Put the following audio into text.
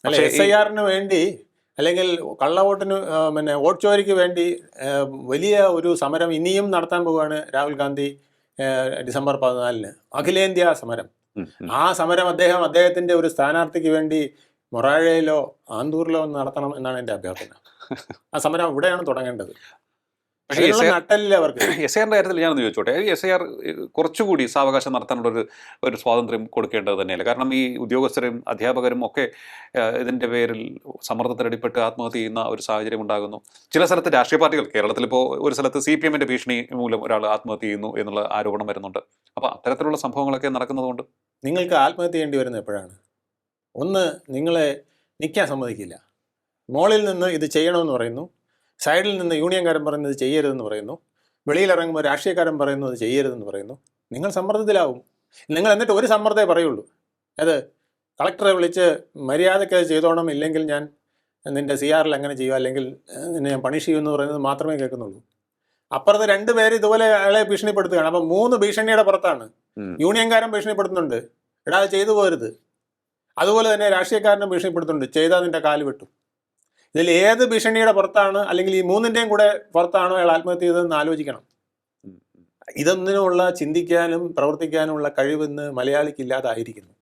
അല്ല, SIR-ന് വേണ്ടി അല്ലെങ്കിൽ കള്ളവോട്ടിന് പിന്നെ വോട്ട് ചോരിക്ക് വേണ്ടി വലിയ ഒരു സമരം ഇനിയും നടത്താൻ പോവുകയാണ് രാഹുൽ ഗാന്ധി ഡിസംബർ 14-ന് അഖിലേന്ത്യാ സമരം. ആ സമരം അദ്ദേഹത്തിന്റെ ഒരു സ്ഥാനാർത്ഥിക്ക് വേണ്ടി മൊറാഴയിലോ ആന്തൂരിലോ നടത്തണം എന്നാണ് എൻ്റെ അഭ്യർത്ഥന. ആ സമരം ഇവിടെയാണ് തുടങ്ങേണ്ടത്. പക്ഷേ നട്ടലില്ല അവർക്ക്. SIR-ന്റെ കാര്യത്തിൽ ഞാനൊന്ന് ചോദിച്ചോട്ടെ, SIR കുറച്ചുകൂടി സാവകാശം നടത്താനുള്ള ഒരു സ്വാതന്ത്ര്യം കൊടുക്കേണ്ടത് തന്നെയല്ല? കാരണം ഈ ഉദ്യോഗസ്ഥരും അധ്യാപകരും ഒക്കെ ഇതിൻ്റെ പേരിൽ സമ്മർദ്ദത്തിനടിപ്പെട്ട് ആത്മഹത്യ ചെയ്യുന്ന ഒരു സാഹചര്യം ഉണ്ടാകുന്നു. ചില സ്ഥലത്ത് രാഷ്ട്രീയ പാർട്ടികൾ, കേരളത്തിലിപ്പോൾ ഒരു സ്ഥലത്ത് CPM-ന്റെ ഭീഷണി മൂലം ഒരാൾ ആത്മഹത്യ ചെയ്യുന്നു എന്നുള്ള ആരോപണം വരുന്നുണ്ട്. അപ്പോൾ അത്തരത്തിലുള്ള സംഭവങ്ങളൊക്കെ നടക്കുന്നതുകൊണ്ട് നിങ്ങൾക്ക് ആത്മഹത്യ ചെയ്യേണ്ടി വരുന്നത് എപ്പോഴാണ്? ഒന്ന്, നിങ്ങളെ നിൽക്കാൻ സമ്മതിക്കില്ല. മോളിൽ നിന്ന് ഇത് ചെയ്യണമെന്ന് പറയുന്നു, സൈഡിൽ നിന്ന് യൂണിയൻകാരൻ പറയുന്നത് ചെയ്യരുതെന്ന് പറയുന്നു, വെളിയിലിറങ്ങുമ്പോൾ രാഷ്ട്രീയക്കാരൻ പറയുന്നത് ചെയ്യരുതെന്ന് പറയുന്നു. നിങ്ങൾ സമ്മർദ്ദത്തിലാവും. നിങ്ങൾ എന്നിട്ട് ഒരു സമ്മർദ്ദമേ പറയുള്ളൂ, അത് കളക്ടറെ വിളിച്ച് മര്യാദയ്ക്ക് അത് ചെയ്തോണം, ഇല്ലെങ്കിൽ ഞാൻ നിൻ്റെ CR-ൽ അങ്ങനെ ചെയ്യുക, അല്ലെങ്കിൽ നിന്നെ ഞാൻ പണിഷ് ചെയ്യുമെന്ന് പറയുന്നത് മാത്രമേ കേൾക്കുന്നുള്ളൂ. അപ്പുറത്ത് 2 പേര് ഇതുപോലെ അയാളെ ഭീഷണിപ്പെടുത്തുകയാണ്. അപ്പം 3 ഭീഷണിയുടെ പുറത്താണ്. യൂണിയൻകാരൻ ഭീഷണിപ്പെടുത്തുന്നുണ്ട്, എടാ അത് ചെയ്തു പോരുത്. അതുപോലെ തന്നെ രാഷ്ട്രീയക്കാരനും ഭീഷണിപ്പെടുത്തുന്നുണ്ട്, ചെയ്താൽ നിൻ്റെ കാല് വെട്ടും. ഇതിൽ ഏത് ഭീഷണിയുടെ പുറത്താണ്, അല്ലെങ്കിൽ ഈ 3-ൻ്റെയും കൂടെ പുറത്താണോ അയാൾ ആത്മഹത്യ ചെയ്തതെന്ന് ആലോചിക്കണം. ഇതൊന്നിനുമുള്ള ചിന്തിക്കാനും പ്രവർത്തിക്കാനുമുള്ള കഴിവെന്ന് മലയാളിക്കില്ലാതായിരിക്കുന്നു.